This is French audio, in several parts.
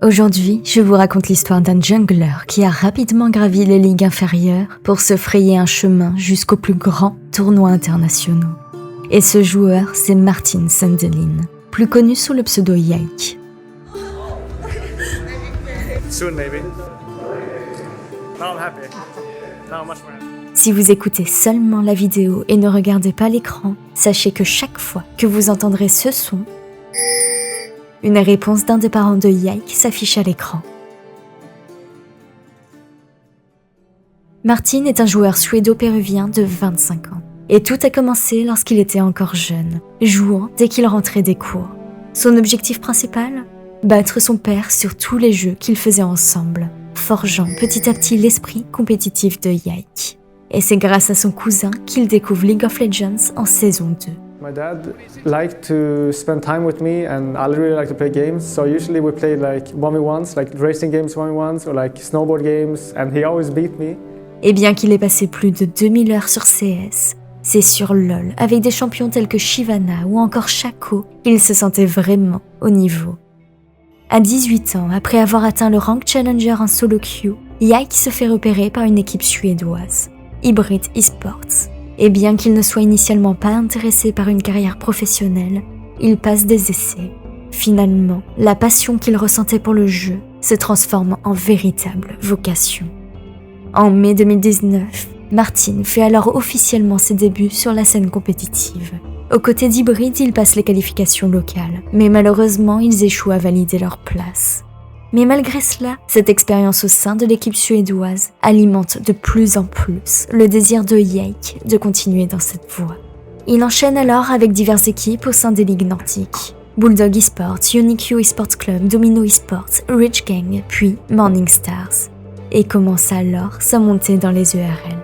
Aujourd'hui, je vous raconte l'histoire d'un jungler qui a rapidement gravi les ligues inférieures pour se frayer un chemin jusqu'aux plus grands tournois internationaux. Et ce joueur, c'est Martin Sandelin, plus connu sous le pseudo Yike. Soon maybe. Now I'm happy. Now much more. Si vous écoutez seulement la vidéo et ne regardez pas l'écran, sachez que chaque fois que vous entendrez ce son, une réponse d'un des parents de Yike s'affiche à l'écran. Martin est un joueur suédo-péruvien de 25 ans. Et tout a commencé lorsqu'il était encore jeune, jouant dès qu'il rentrait des cours. Son objectif principal ? Battre son père sur tous les jeux qu'ils faisaient ensemble, forgeant petit à petit l'esprit compétitif de Yike. Et c'est grâce à son cousin qu'il découvre League of Legends en saison 2. My dad liked to spend time with me and I really like to play games. So usually we played like 1v1s, like racing games 1v1s or like snowboard games and he always beat me. Et bien qu'il ait passé plus de 2000 heures sur CS, c'est sur LoL, avec des champions tels que Shyvana ou encore Shaco, qu'il se sentait vraiment au niveau. À 18 ans, après avoir atteint le rank challenger en solo queue, Yike se fait repérer par une équipe suédoise, Hybrid Esports. Et bien qu'il ne soit initialement pas intéressé par une carrière professionnelle, il passe des essais. Finalement, la passion qu'il ressentait pour le jeu se transforme en véritable vocation. En mai 2019, Martin fait alors officiellement ses débuts sur la scène compétitive. Aux côtés d'Hybrid, ils passent les qualifications locales, mais malheureusement, ils échouent à valider leur place. Mais malgré cela, cette expérience au sein de l'équipe suédoise alimente de plus en plus le désir de Yike de continuer dans cette voie. Il enchaîne alors avec diverses équipes au sein des ligues nordiques. Bulldog Esports, UniQ Esports Club, Domino Esports, Rich Gang, puis Morning Stars. Et commence alors sa montée dans les ERL.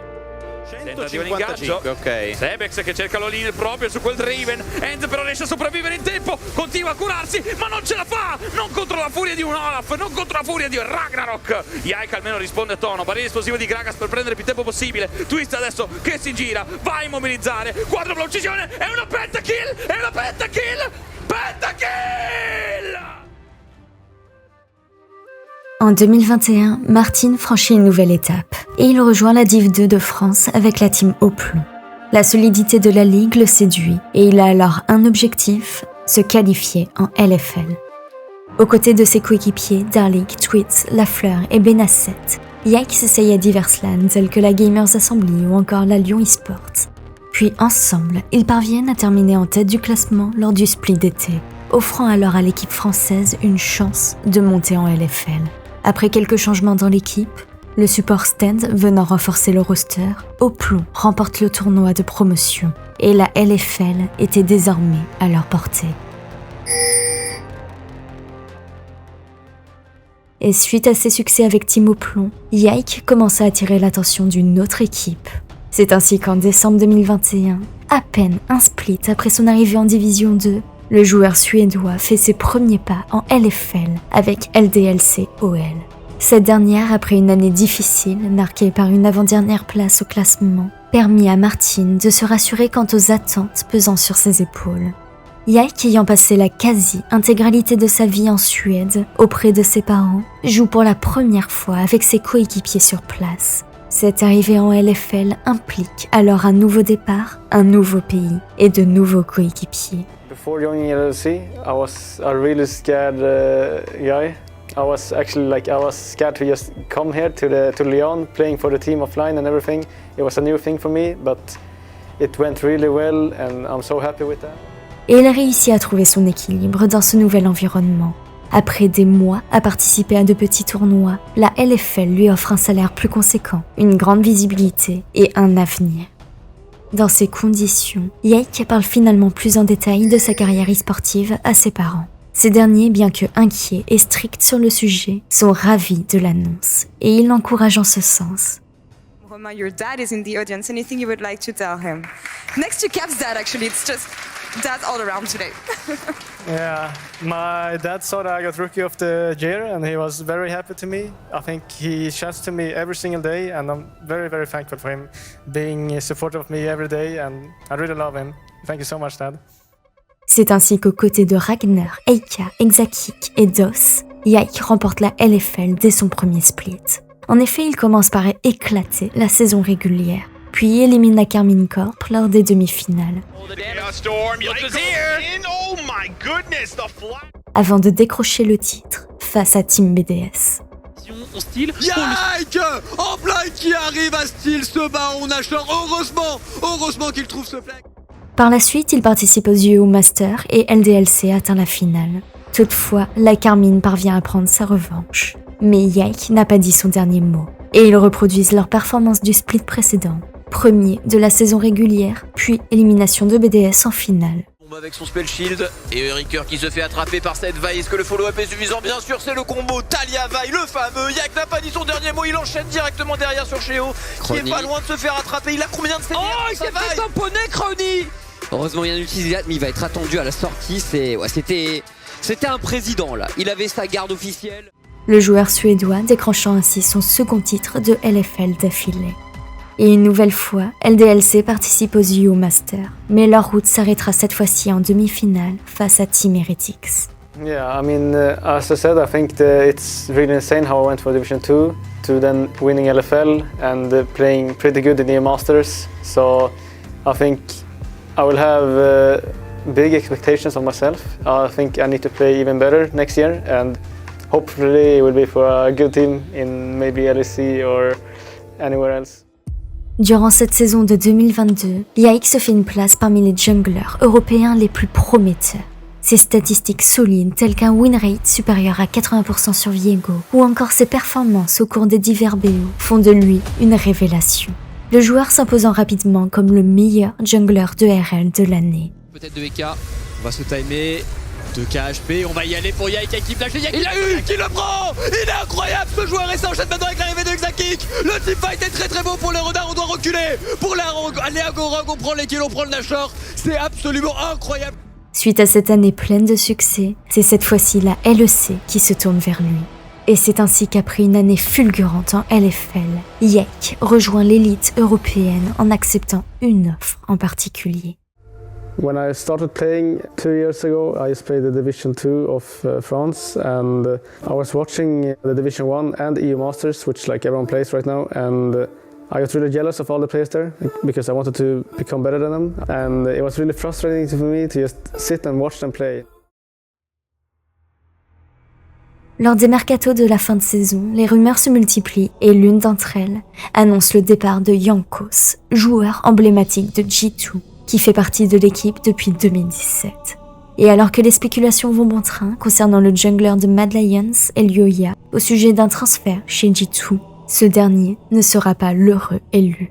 Arriva l'ingaggio, ok. Sebex che cerca l'all-in proprio su quel Draven. Enz però riesce a sopravvivere in tempo, continua a curarsi, ma non ce la fa! Non contro la furia di un Olaf, non contro la furia di Ragnarok. Yike almeno risponde a tono, barriera esplosiva di Gragas per prendere più tempo possibile. Twist adesso che si gira, va a immobilizzare, quadrupla uccisione, è una pentakill, è una pentakill! Pentakill! En 2021, Martin franchit une nouvelle étape et il rejoint la Div 2 de France avec la team Oplon. La solidité de la ligue le séduit et il a alors un objectif, se qualifier en LFL. Aux côtés de ses coéquipiers Darlik, Twitz, Lafleur et Benasset, Yike s'essaye à diverses LAN telles que la Gamers Assembly ou encore la Lyon Esports. Puis ensemble, ils parviennent à terminer en tête du classement lors du split d'été, offrant alors à l'équipe française une chance de monter en LFL. Après quelques changements dans l'équipe, le support stand venant renforcer le roster, Oplon remporte le tournoi de promotion et la LFL était désormais à leur portée. Et suite à ses succès avec Team Oplon, Yike commence à attirer l'attention d'une autre équipe. C'est ainsi qu'en décembre 2021, à peine un split après son arrivée en Division 2, le joueur suédois fait ses premiers pas en LFL avec LDLC OL. Cette dernière, après une année difficile, marquée par une avant-dernière place au classement, permit à Martin de se rassurer quant aux attentes pesant sur ses épaules. Yike, ayant passé la quasi-intégralité de sa vie en Suède auprès de ses parents, joue pour la première fois avec ses coéquipiers sur place. Cette arrivée en LFL implique alors un nouveau départ, un nouveau pays et de nouveaux coéquipiers. Before joining LLC, I was a really scared guy. I was scared to just come here to Lyon, playing for the team offline and everything. It was a new thing for me, but it went really well and I'm so happy with that. Et il a réussi à trouver son équilibre dans ce nouvel environnement. Après des mois à participer à de petits tournois, la LFL lui offre un salaire plus conséquent, une grande visibilité et un avenir. Dans ces conditions, Yike parle finalement plus en détail de sa carrière e-sportive à ses parents. Ces derniers, bien que inquiets et stricts sur le sujet, sont ravis de l'annonce et ils l'encouragent en ce sens. Romain, your dad is in the audience. Anything you would like to tell him? Next to Cap's dad, actually, it's just dad all around today. Yeah, my dad saw that I got Rookie of the Year and he was very happy to me. I think he chats to me every single day and I'm very, very thankful for him being supportive of me every day and I really love him. Thank you so much, Dad. C'est ainsi qu'aux côtés de Ragnar, Eika, Exakik et DOS, Yike remporte la LFL dès son premier split. En effet, il commence par éclater la saison régulière, puis élimine la Karmine Corp lors des demi-finales. Avant de décrocher le titre face à Team BDS. Yike en plein qui arrive à style ce baron nageur. Heureusement qu'il trouve ce flag. Par la suite, il participe aux UO Masters et LDLC atteint la finale. Toutefois, la Karmine parvient à prendre sa revanche. Mais Yike n'a pas dit son dernier mot, et ils reproduisent leur performance du split précédent. Premier de la saison régulière, puis élimination de BDS en finale. Avec son spell shield et Ricker qui se fait attraper par cette vaille. Est-ce que le follow-up est suffisant? Bien sûr, c'est le combo Talia-Vaille, le fameux. Yike n'a pas dit son dernier mot, il enchaîne directement derrière sur Sheo, qui est pas loin de se faire attraper. Il a combien de CDR? Oh, il s'est fait tamponner, Crony. Heureusement, il y a un utilisé, mais il va être attendu à la sortie. C'était un président là. Il avait sa garde officielle. Le joueur suédois décrochant ainsi son second titre de LFL d'affilée. Et une nouvelle fois, LDLC participe aux UO Masters, mais leur route s'arrêtera cette fois-ci en demi-finale face à Team Heretics. Yeah, I mean, as I said, I think it's really insane how I went from Division 2 to then winning LFL and playing pretty good in the Masters. So I think I will have big expectations of myself. I think I need to play even better next year, and hopefully it will be for a good team in maybe LEC or anywhere else. Durant cette saison de 2022, Yike se fait une place parmi les junglers européens les plus prometteurs. Ses statistiques solides telles qu'un win rate supérieur à 80% sur Viego ou encore ses performances au cours des divers BO font de lui une révélation. Le joueur s'imposant rapidement comme le meilleur jungler de RL de l'année. Peut-être de EK, on va se timer. 2 KHP, on va y aller pour Yike qui flash. Il a eu, qui le prend. Il est incroyable ce joueur et ça enchaîne maintenant avec l'arrivée de Xakik. Le teamfight est très beau pour les renards, on doit reculer. Pour aller à Gorog, on prend les kills, on prend le Nashor. C'est absolument incroyable. Suite à cette année pleine de succès, c'est cette fois-ci la LEC qui se tourne vers lui. Et c'est ainsi qu'après une année fulgurante en LFL, Yike rejoint l'élite européenne en acceptant une offre en particulier. When I started playing 2 years ago, I just played the Division 2 of France, and I was watching the Division 1 and EU Masters, which like everyone plays right now, and I got really jealous of all the players there because I wanted to become better than them, and it was really frustrating for me to just sit and watch them play. Lors des mercatos de la fin de saison, les rumeurs se multiplient et l'une d'entre elles annonce le départ de Jankos, joueur emblématique de G2, qui fait partie de l'équipe depuis 2017. Et alors que les spéculations vont bon train concernant le jungler de Mad Lions, Elioya, au sujet d'un transfert chez G2, ce dernier ne sera pas l'heureux élu.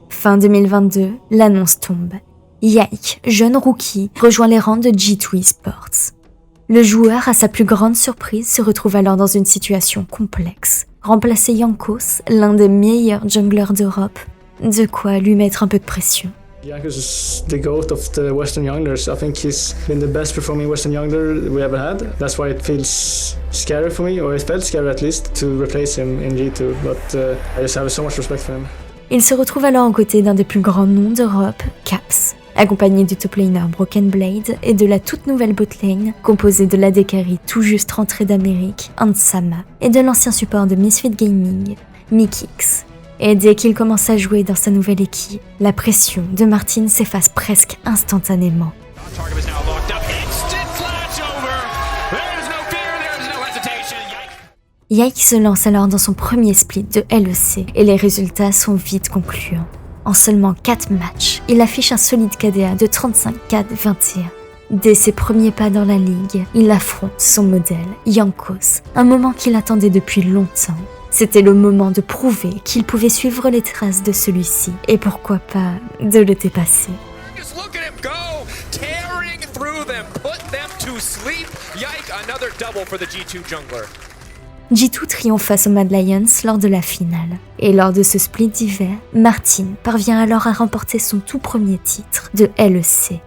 Fin 2022, l'annonce tombe. Yike, jeune rookie, rejoint les rangs de G2 Esports. Le joueur, à sa plus grande surprise, se retrouve alors dans une situation complexe. Remplacer Jankos, l'un des meilleurs junglers d'Europe, de quoi lui mettre un peu de pression. Jankos is the GOAT of the Western Younglers. I think he's been the best performing Western Youngler we ever had. That's why it feels scary for me, or it felt scary at least, to replace him in G2. But I just have so much respect for him. Il se retrouve alors aux côtés d'un des plus grands noms d'Europe, Caps, accompagné du top laner Broken Blade et de la toute nouvelle botlane, composée de l'AD carry tout juste rentré d'Amérique, Ansama, et de l'ancien support de Misfit Gaming, Mikix. Et dès qu'il commence à jouer dans sa nouvelle équipe, la pression de Martin s'efface presque instantanément. Yike se lance alors dans son premier split de LEC et les résultats sont vite concluants. En seulement 4 matchs, il affiche un solide KDA de 35-4-21. Dès ses premiers pas dans la ligue, il affronte son modèle, Jankos, un moment qu'il attendait depuis longtemps. C'était le moment de prouver qu'il pouvait suivre les traces de celui-ci et pourquoi pas de le dépasser. G2 triomphe face aux Mad Lions lors de la finale. Et lors de ce split d'hiver, Martin parvient alors à remporter son tout premier titre de LEC.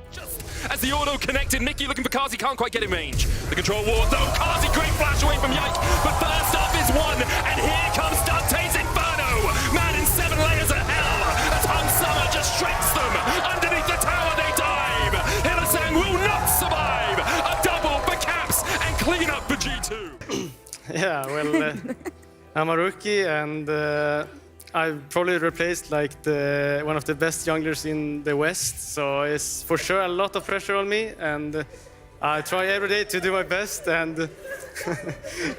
As the auto connected, Mickey looking for Kazi, can't quite get in range. The control ward though, Kazi great flash away from Yike, but first off is one, and here comes Dante's Inferno! Man in 7 layers of hell, as Hung Summer just shrinks them! Underneath the tower they dive! Hylissang will not survive! A double for Caps, and clean up for G2! Yeah, well, I'm a rookie and I've probably replaced like one of the best youngsters in the West, so it's for sure a lot of pressure on me, and I try every day to do my best and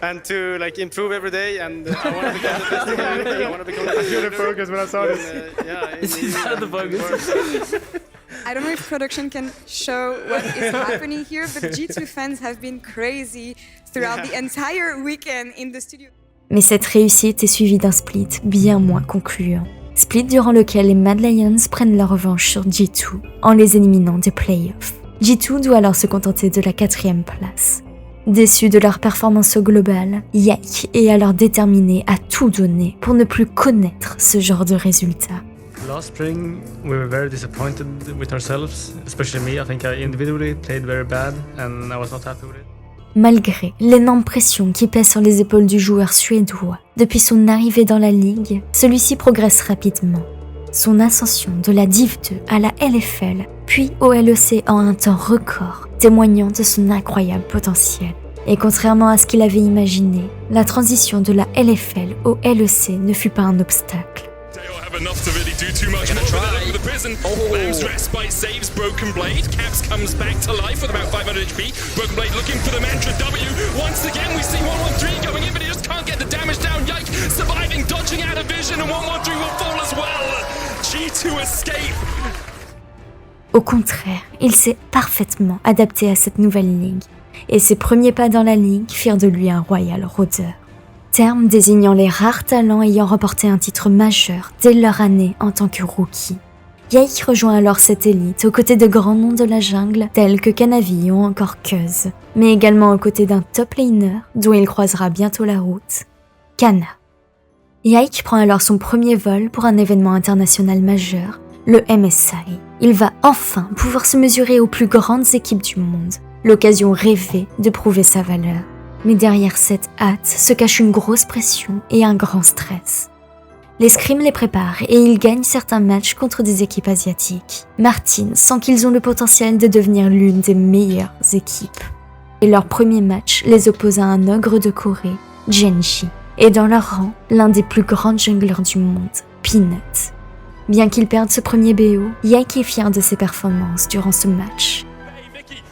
and to like improve every day, and I want to become the best in everything. I want to become the best. I feel focus when I saw this. He's out of the focus. I don't know if production can show what is happening here, but G2 fans have been crazy throughout the entire weekend in the studio. Mais cette réussite est suivie d'un split bien moins concluant. Split durant lequel les Mad Lions prennent leur revanche sur G2 en les éliminant des playoffs. G2 doit alors se contenter de la 4e place. Déçus de leur performance au global, Yike est alors déterminé à tout donner pour ne plus connaître ce genre de résultats. Last spring, we were very disappointed with ourselves, especially me. I think I individually played very bad and I was not happy with it. Malgré l'énorme pression qui pèse sur les épaules du joueur suédois depuis son arrivée dans la ligue, celui-ci progresse rapidement. Son ascension de la Div 2 à la LFL, puis au LEC en un temps record, témoignant de son incroyable potentiel. Et contrairement à ce qu'il avait imaginé, la transition de la LFL au LEC ne fut pas un obstacle. Enough to really do too much more with the prison. Lamb's respite saves Broken Blade. Caps comes back to life with about 500 HP. Broken Blade looking for the mantra W. Once again, we see 113 going in, but he just can't get the damage down. Yike surviving, dodging out of vision, and 113 will fall as well. G2 escape. Au contraire, il s'est parfaitement adapté à cette nouvelle ligue. Et ses premiers pas dans la ligue firent de lui un royal rôdeur. Terme désignant les rares talents ayant remporté un titre majeur dès leur année en tant que rookie. Yike rejoint alors cette élite aux côtés de grands noms de la jungle tels que Kanavi ou encore Cuz, mais également aux côtés d'un top laner dont il croisera bientôt la route, Kana. Yike prend alors son premier vol pour un événement international majeur, le MSI. Il va enfin pouvoir se mesurer aux plus grandes équipes du monde, l'occasion rêvée de prouver sa valeur. Mais derrière cette hâte se cache une grosse pression et un grand stress. Les scrims les préparent et ils gagnent certains matchs contre des équipes asiatiques. Martin sent qu'ils ont le potentiel de devenir l'une des meilleures équipes. Et leur premier match les oppose à un ogre de Corée, Genji, et dans leur rang, l'un des plus grands junglers du monde, Peanut. Bien qu'ils perdent ce premier BO, Yike est fier de ses performances durant ce match.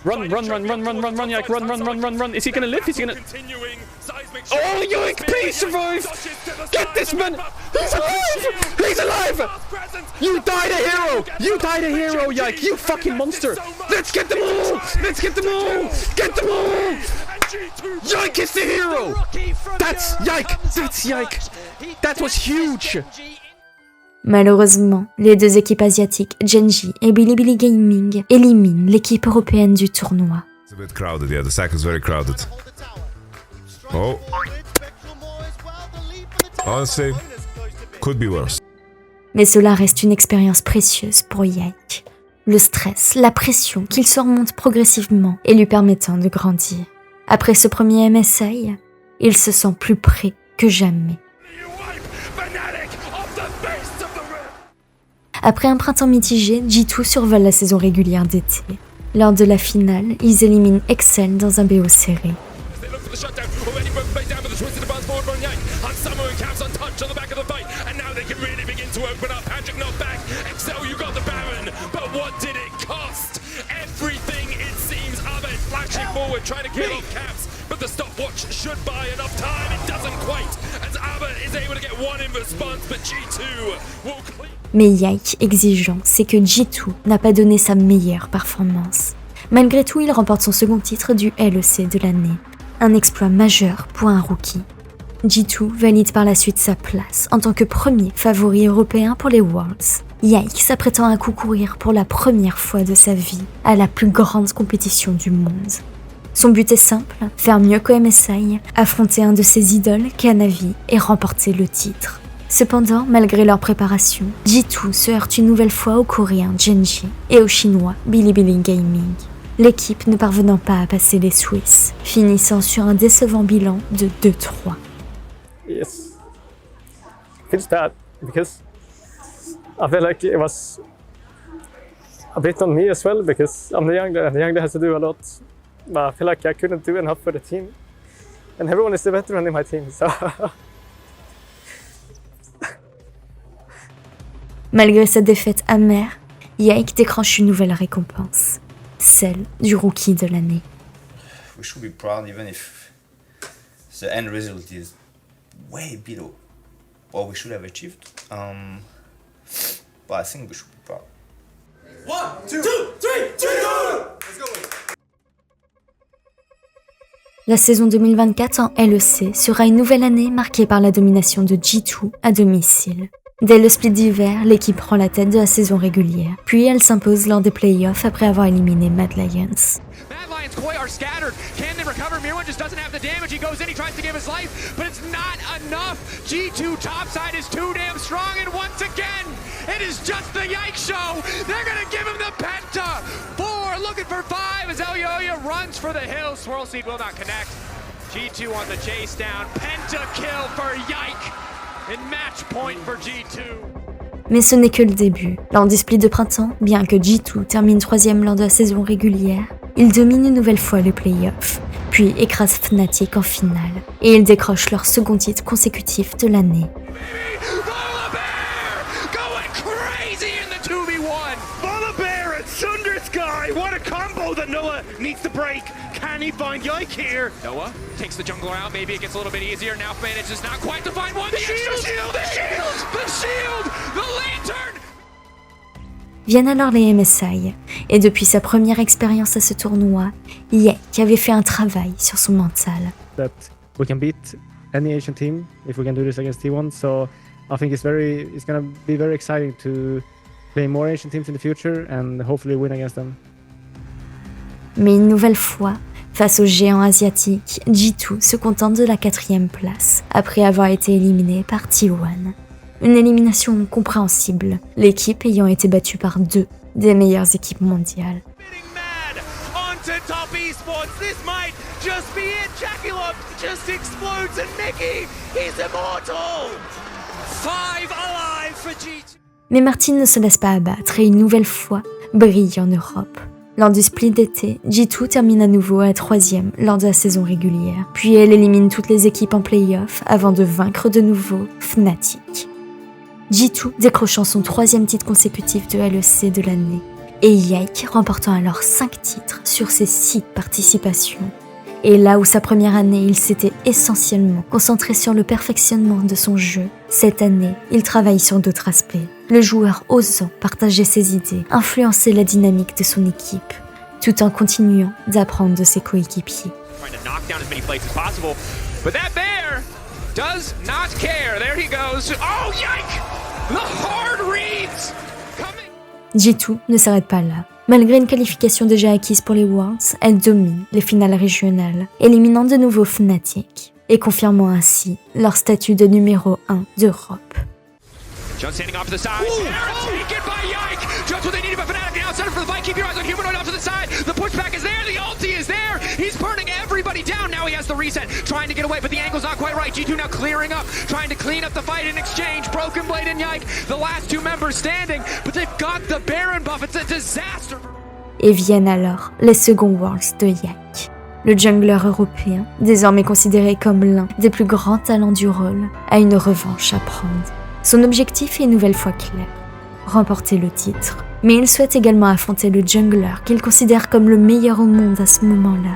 Run, Yike, run. Is he gonna live? Is he gonna... Oh, Yike, please survive! Get this man! He's alive! He's alive! You died a hero, Yike, you fucking monster! Let's get them all! Get them all! Yike is the hero! That's Yike! That was huge! Malheureusement, les deux équipes asiatiques, Genji et Bilibili Gaming, éliminent l'équipe européenne du tournoi. It's a bit crowded, yeah, the sack is very crowded. Oh. Honestly, could be worse. Mais cela reste une expérience précieuse pour Yike. Le stress, la pression qu'il surmonte progressivement et lui permettant de grandir. Après ce premier MSI, il se sent plus prêt que jamais. Après un printemps mitigé, G2 survole la saison régulière d'été. Lors de la finale, ils éliminent Excel dans un BO serré. But the stopwatch should buy enough time. It doesn't quite, as Abbott is able to get one in response, but G2 will clean. Mais Yike, exigeant, c'est que G2 n'a pas donné sa meilleure performance. Malgré tout, il remporte son second titre du LEC de l'année. Un exploit majeur pour un rookie. G2 valide par la suite sa place en tant que premier favori européen pour les Worlds. Yike s'apprêtant à concourir pour la première fois de sa vie à la plus grande compétition du monde. Son but est simple, faire mieux qu'au MSI, affronter un de ses idoles, Kanavi, et remporter le titre. Cependant, malgré leur préparation, G2 se heurte une nouvelle fois au Coréen Genji et au Chinois Bilibili Gaming. L'équipe ne parvenant pas à passer les Swiss, finissant sur un décevant bilan de 2-3. Yes. Feels bad because I feel like it was a bit on me as well because I'm the younger and the younger has to do a lot. But I feel like I couldn't do enough for the team. and everyone is the veteran in my team. So. Malgré sa défaite amère, Yike décroche une nouvelle récompense, celle du rookie de l'année. We should be proud even if the end result is way below what we should have achieved. But I think we should be proud. 1, 2, 3, G2! Let's go! La saison 2024 en LEC sera une nouvelle année marquée par la domination de G2 à domicile. Dès le split d'hiver, l'équipe prend la tête de la saison régulière, puis elle s'impose lors des playoffs après avoir éliminé Mad Lions. Mad Lions Koi are scattered. Can they recover? Mirwan just doesn't have the damage. He goes in, he tries to give his life, but it's not enough. G2 topside is too damn strong, and once again, it is just the Yike show. They're gonna give him the penta. 4 looking for 5 as Elyoya runs for the hill. Swirl Seed will not connect. G2 on the chase down. Penta kill for Yike. And match point for G2. Mais ce n'est que le début. Lors du split de printemps, bien que G2 termine 3e lors de la saison régulière, ils dominent une nouvelle fois les playoffs, puis écrasent Fnatic en finale, et ils décrochent leur second titre consécutif de l'année. What a combo that Noah needs to break. Can he find Yike here? Noah takes the jungler out. Maybe it gets a little bit easier. Now manages not quite to find one. The shield! The lantern! Viennent alors les MSI, et depuis sa première expérience à ce tournoi, Yike avait fait un travail sur son mental. That we can beat any Asian team if we can do this against T1. So I think it's going to be very exciting to play more Asian teams in the future and hopefully win against them. Mais une nouvelle fois, face aux géants asiatiques, G2 se contente de la 4e place, après avoir été éliminé par T1. Une élimination compréhensible, l'équipe ayant été battue par 2 des meilleures équipes mondiales. Mais Martin ne se laisse pas abattre et une nouvelle fois brille en Europe. Lors du split d'été, G2 termine à nouveau à la 3e lors de la saison régulière, puis elle élimine toutes les équipes en play-off avant de vaincre de nouveau Fnatic. G2 décrochant son 3e titre consécutif de LEC de l'année, et Yike remportant alors 5 titres sur ses 6 participations. Et là où sa première année, il s'était essentiellement concentré sur le perfectionnement de son jeu, cette année, il travaille sur d'autres aspects. Le joueur osant partager ses idées, influencer la dynamique de son équipe, tout en continuant d'apprendre de ses coéquipiers. G2 ne s'arrête pas là. Malgré une qualification déjà acquise pour les Worlds, elle domine les finales régionales, éliminant de nouveau Fnatic et confirmant ainsi leur statut de numéro 1 d'Europe. Just standing off to the side. Taken by Yike. Just what they needed, but Fnatic now center for the fight. Keep your eyes on Humanoid off to the side. The pushback is there. The ulti is there. He's burning everybody down. Now he has the reset. Trying to get away, but the angle's not quite right. G2 now clearing up. Trying to clean up the fight in exchange. Broken Blade and Yike, the last 2 members standing. But they've got the Baron buff. It's a disaster. Et viennent alors les seconds Worlds de Yike. Le jungler européen, désormais considéré comme l'un des plus grands talents du rôle, a une revanche à prendre. Son objectif est une nouvelle fois clair, remporter le titre. Mais il souhaite également affronter le jungler qu'il considère comme le meilleur au monde à ce moment-là,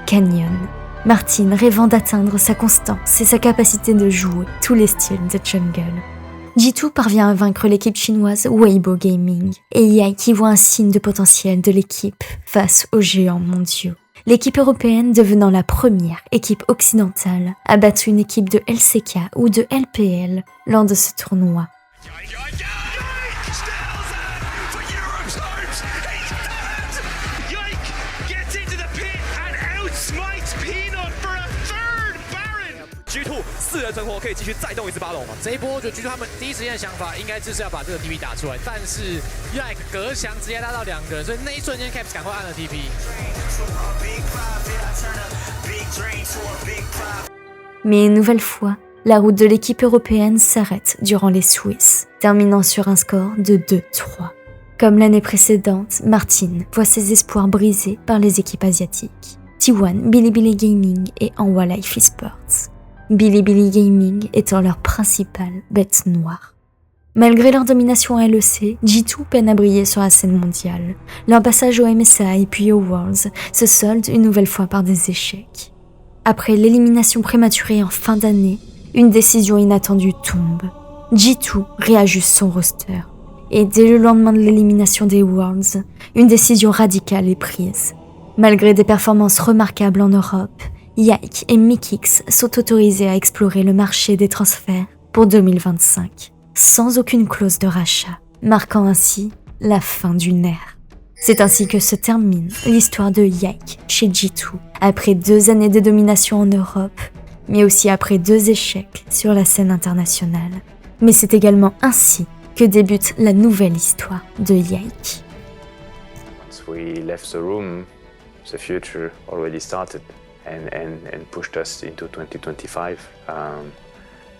Canyon. Martin rêvant d'atteindre sa constance et sa capacité de jouer tous les styles de jungle. G2 parvient à vaincre l'équipe chinoise Weibo Gaming, et Yike y voit un signe de potentiel de l'équipe face aux géants mondiaux. L'équipe européenne devenant la première équipe occidentale à battre une équipe de LCK ou de LPL lors de ce tournoi. G2 4人生活可以继续再动一次巴龙吗？这一波我觉得 G2 他们第一时间的想法应该就是要把这个 TP 打出来，但是 Yike 隔墙直接拉到2个人，所以那一瞬间 Caps 赶快按了 TP。Mais une nouvelle fois, la route de l'équipe européenne s'arrête durant les Swiss, terminant sur un score de 2-3. Comme l'année précédente, Martin voit ses espoirs brisés par les équipes asiatiques. T1, Bilibili Gaming et Hanwha Life Esports. Bilibili Gaming étant leur principale bête noire. Malgré leur domination à LEC, G2 peine à briller sur la scène mondiale. Leur passage au MSI puis au Worlds se solde une nouvelle fois par des échecs. Après l'élimination prématurée en fin d'année, une décision inattendue tombe. G2 réajuste son roster. Et dès le lendemain de l'élimination des Worlds, une décision radicale est prise. Malgré des performances remarquables en Europe, Yike et Mikix sont autorisés à explorer le marché des transferts pour 2025, sans aucune clause de rachat, marquant ainsi la fin d'une ère. C'est ainsi que se termine l'histoire de Yike chez G2, après 2 années de domination en Europe, mais aussi après 2 échecs sur la scène internationale. Mais c'est également ainsi que débute la nouvelle histoire de Yike. Once we left the room, the future already started and pushed us into 2025.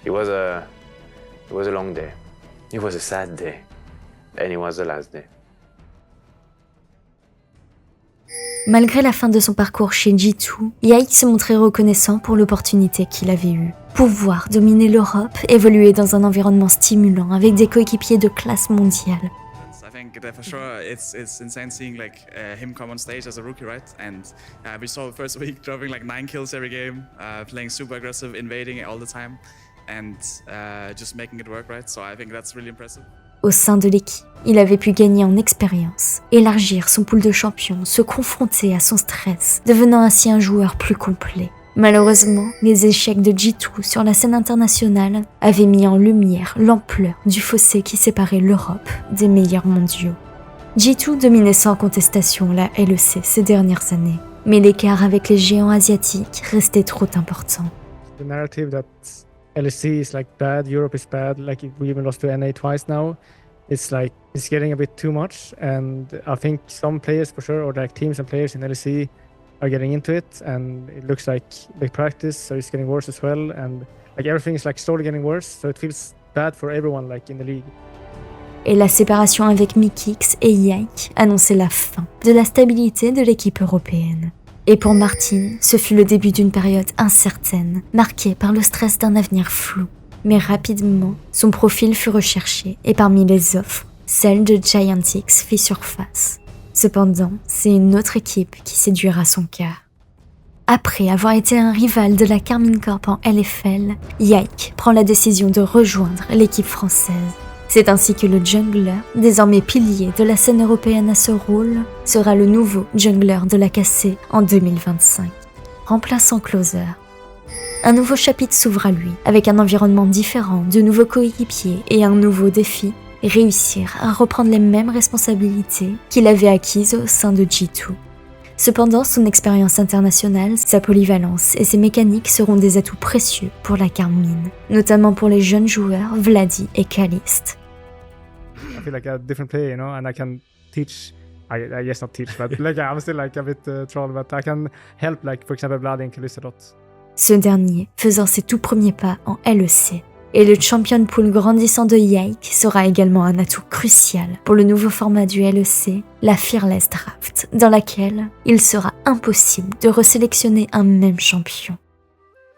It was a long day. It was a sad day, and it was the last day. Malgré la fin de son parcours chez G2, Yike se montrait reconnaissant pour l'opportunité qu'il avait eue. Pouvoir dominer l'Europe, évoluer dans un environnement stimulant avec des coéquipiers de classe mondiale. I think that for sure it's insane seeing like him come on stage as a rookie, right? And we saw the first week dropping like 9 kills every game, playing super aggressive, invading all the time, and just making it work, right? So I think that's really impressive. Au sein de l'équipe, il avait pu gagner en expérience, élargir son pool de champions, se confronter à son stress, devenant ainsi un joueur plus complet. Malheureusement, les échecs de G2 sur la scène internationale avaient mis en lumière l'ampleur du fossé qui séparait l'Europe des meilleurs mondiaux. G2 dominait sans contestation la LEC ces dernières années, mais l'écart avec les géants asiatiques restait trop important. The narrative that LEC is like bad, Europe is bad, like we even lost to NA twice now. It's like it's getting a bit too much, and I think some players for sure, or like teams and players in LEC are getting into it, and it looks like they practice, so it's getting worse as well, and like everything is like slowly getting worse, so it feels bad for everyone like in the league. Et la séparation avec Mikix et Yike annonçait la fin de la stabilité de l'équipe européenne. Et pour Martin, ce fut le début d'une période incertaine, marquée par le stress d'un avenir flou. Mais rapidement, son profil fut recherché et parmi les offres, celle de Giantix fit surface. Cependant, c'est une autre équipe qui séduira son cœur. Après avoir été un rival de la Karmine Corp en LFL, Yike prend la décision de rejoindre l'équipe française. C'est ainsi que le jungler, désormais pilier de la scène européenne à ce rôle, sera le nouveau jungler de la KC en 2025, remplaçant Closer. Un nouveau chapitre s'ouvre à lui, avec un environnement différent, de nouveaux coéquipiers et un nouveau défi, réussir à reprendre les mêmes responsabilités qu'il avait acquises au sein de G2. Cependant, son expérience internationale, sa polyvalence et ses mécaniques seront des atouts précieux pour la Karmine, notamment pour les jeunes joueurs Vladi et Kalist. I feel like a different player, you know, and I can teach. I guess not teach, but like I'm still like a bit troll, but I can help, like for example, Vladi and Kalist a lot. Ce dernier faisant ses tout premiers pas en LEC. Et le champion pool grandissant de Yike sera également un atout crucial pour le nouveau format du LEC, la Fearless Draft, dans laquelle il sera impossible de resélectionner un même champion.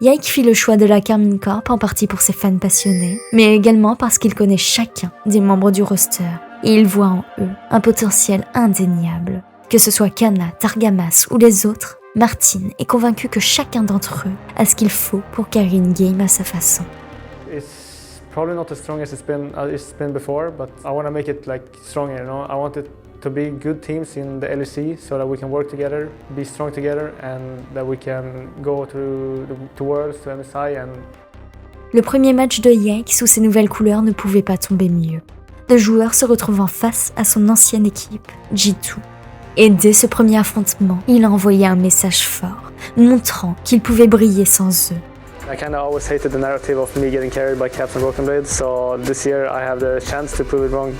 Yike fit le choix de la Karmine Corp en partie pour ses fans passionnés, mais également parce qu'il connaît chacun des membres du roster, et il voit en eux un potentiel indéniable. Que ce soit Kana, Targamas ou les autres, Martin est convaincu que chacun d'entre eux a ce qu'il faut pour carry une game à sa façon. It's probably not as strong as it's been before, but I want to make it like stronger, you know. I want it to be good teams in the LEC so that we can work together, be strong together, and that we can go to Worlds, to MSI and... Le premier match de Yike sous ses nouvelles couleurs ne pouvait pas tomber mieux. Le joueur se retrouvant face à son ancienne équipe, G2. Et dès ce premier affrontement, il a envoyé un message fort, montrant qu'il pouvait briller sans eux. I kind of always hated the narrative of me getting carried by Caps and Broken Blade, so this year I have the chance to prove it wrong.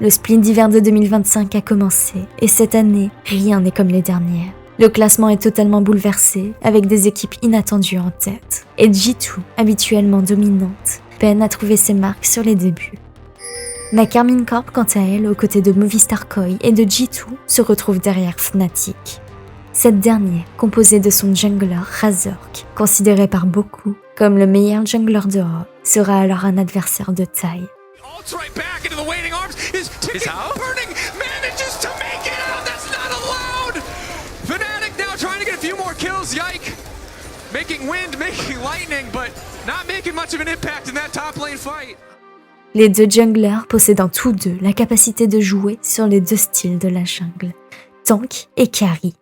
Le split d'hiver de 2025 a commencé, et cette année, rien n'est comme les dernières. Le classement est totalement bouleversé, avec des équipes inattendues en tête. Et G2, habituellement dominante, peine à trouver ses marques sur les débuts. La Karmine Corp, quant à elle, aux côtés de Movistar Koi et de G2, se retrouve derrière Fnatic. Cette dernière, composée de son jungler Razork, considéré par beaucoup comme le meilleur jungler d'Europe, sera alors un adversaire de taille. Right back into the waiting arms. His ticket burning manages to make it out. That's not allowed. Fnatic now trying to get a few more kills. Yike. Making wind, making lightning, but not making much of an impact in that top lane fight. Les deux junglers possédant tous deux la capacité de jouer sur les deux styles de la jungle, tank et carry.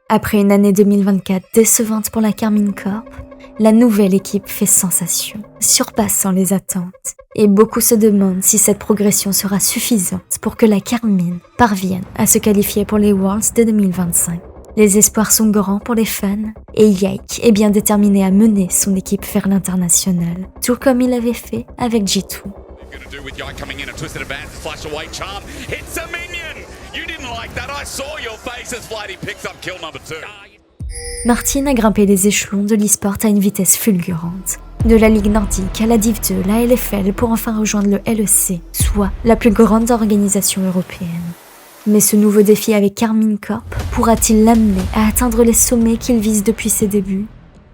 Après une année 2024 décevante pour la Karmine Corp, la nouvelle équipe fait sensation, surpassant les attentes. Et beaucoup se demandent si cette progression sera suffisante pour que la Karmine parvienne à se qualifier pour les Worlds de 2025. Les espoirs sont grands pour les fans, et Yike est bien déterminé à mener son équipe vers l'international, tout comme il l'avait fait avec G2. Martin a grimpé les échelons de l'e-sport à une vitesse fulgurante. De la Ligue nordique à la Div 2, la LFL pour enfin rejoindre le LEC, soit la plus grande organisation européenne. Mais ce nouveau défi avec Karmine Corp pourra-t-il l'amener à atteindre les sommets qu'il vise depuis ses débuts ?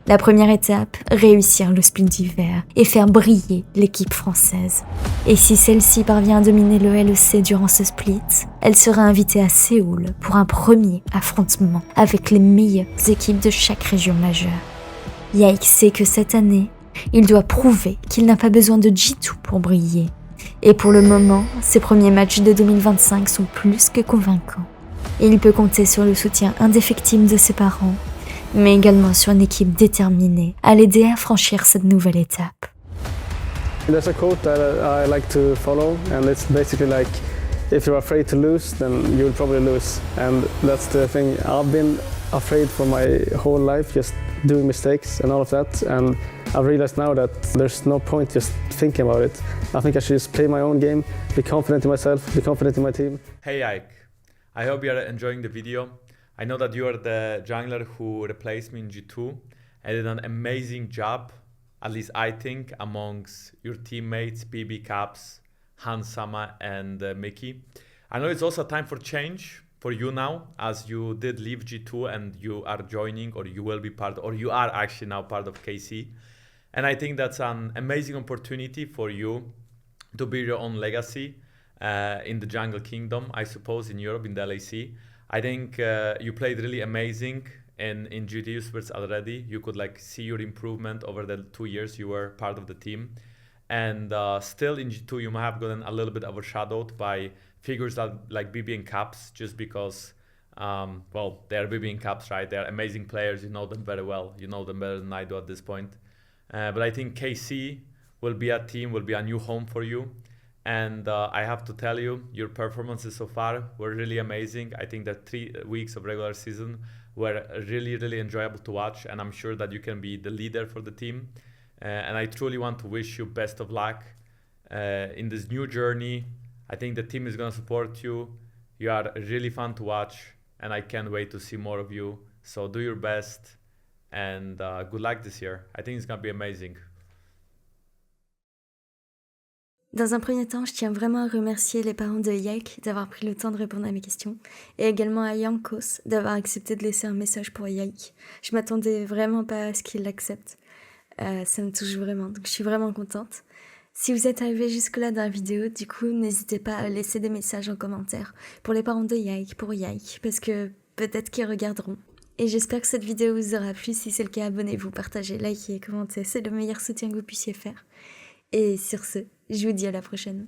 La première étape, réussir le split d'hiver et faire briller l'équipe française. Et si celle-ci parvient à dominer le LEC durant ce split, elle sera invitée à Séoul pour un premier affrontement avec les meilleures équipes de chaque région majeure. Yike sait que cette année, il doit prouver qu'il n'a pas besoin de G2 pour briller. Et pour le moment, ses premiers matchs de 2025 sont plus que convaincants. Et il peut compter sur le soutien indéfectible de ses parents, mais également sur une équipe déterminée à l'aider à franchir cette nouvelle étape. There's a quote that I like to follow, and it's basically like, if you're afraid to lose, then you will probably lose. And that's the thing. I've been afraid for my whole life, just doing mistakes and all of that. And I've realized now that there's no point just thinking about it. I think I should just play my own game, be confident in myself, be confident in my team. Hey Ike, I hope you are enjoying the video. I know that you are the jungler who replaced me in G2 and did an amazing job, at least I think, amongst your teammates, BB Caps, Hansama and Mickey. I know it's also time for change for you now, as you did leave G2 and you are joining, or you will be part, or you are actually now part of KC. And I think that's an amazing opportunity for you to build your own legacy in the Jungle Kingdom, I suppose, in Europe, in the LAC. I think you played really amazing in GT Spirits already. You could like see your improvement over the 2 years you were part of the team. And still in G2 you might have gotten a little bit overshadowed by figures that like BB and Caps, just because, well, they're BB and Caps, right? They're amazing players, you know them very well. You know them better than I do at this point. But I think KC will be a team, will be a new home for you. And I have to tell you, your performances so far were really amazing. I think that 3 weeks of regular season were really, really enjoyable to watch. And I'm sure that you can be the leader for the team. And I truly want to wish you best of luck in this new journey. I think the team is going to support you. You are really fun to watch. And I can't wait to see more of you. So do your best. And good luck this year. I think it's going to be amazing. Dans un premier temps, je tiens vraiment à remercier les parents de Yike d'avoir pris le temps de répondre à mes questions et également à Jankos d'avoir accepté de laisser un message pour Yike. Je m'attendais vraiment pas à ce qu'il l'accepte. Ça me touche vraiment, donc je suis vraiment contente. Si vous êtes arrivé jusque-là dans la vidéo, du coup, n'hésitez pas à laisser des messages en commentaire pour les parents de Yike, pour Yike, parce que peut-être qu'ils regarderont. Et j'espère que cette vidéo vous aura plu. Si c'est le cas, abonnez-vous, partagez, likez, commentez. C'est le meilleur soutien que vous puissiez faire. Et sur ce, je vous dis à la prochaine.